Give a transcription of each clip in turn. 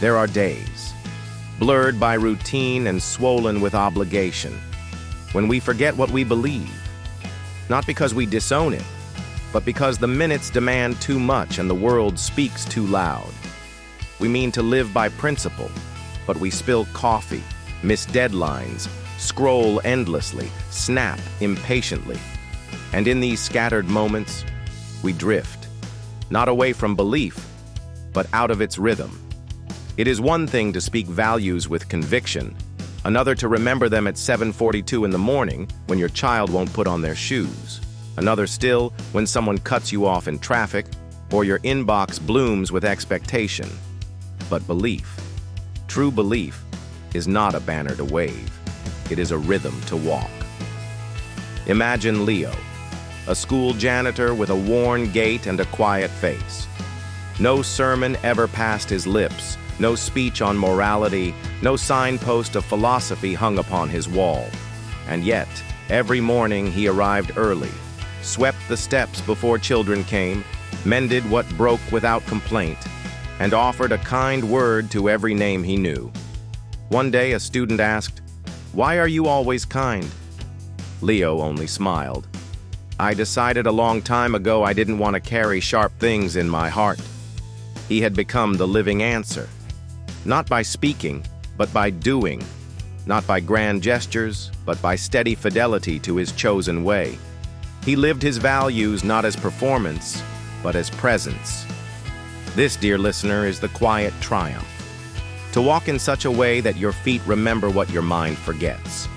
There are days, blurred by routine and swollen with obligation, when we forget what we believe, not because we disown it, but because the minutes demand too much and the world speaks too loud. We mean to live by principle, but we spill coffee, miss deadlines, scroll endlessly, snap impatiently. And in these scattered moments, we drift, not away from belief, but out of its rhythm. It is one thing to speak values with conviction, another to remember them at 7:42 in the morning when your child won't put on their shoes, another still when someone cuts you off in traffic or your inbox blooms with expectation. But belief, true belief, is not a banner to wave. It is a rhythm to walk. Imagine Leo, a school janitor with a worn gait and a quiet face. No sermon ever passed his lips, no speech on morality, no signpost of philosophy hung upon his wall. And yet, every morning he arrived early, swept the steps before children came, mended what broke without complaint, and offered a kind word to every name he knew. One day a student asked, "Why are you always kind?" Leo only smiled. "I decided a long time ago I didn't want to carry sharp things in my heart." He had become the living answer. Not by speaking, but by doing. Not by grand gestures, but by steady fidelity to his chosen way. He lived his values not as performance, but as presence. This, dear listener, is the quiet triumph. To walk in such a way that your feet remember what your mind forgets.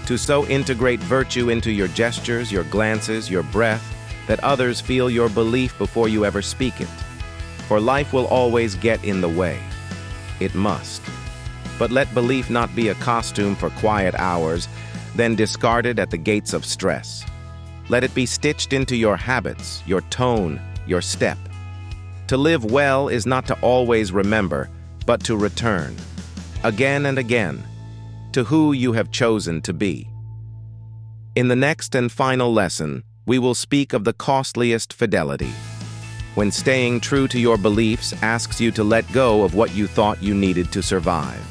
To so integrate virtue into your gestures, your glances, your breath, that others feel your belief before you ever speak it. For life will always get in the way. It must. But let belief not be a costume for quiet hours, then discarded at the gates of stress. Let it be stitched into your habits, your tone, your step. To live well is not to always remember, but to return, again and again, to who you have chosen to be. In the next and final lesson, we will speak of the costliest fidelity, when staying true to your beliefs asks you to let go of what you thought you needed to survive.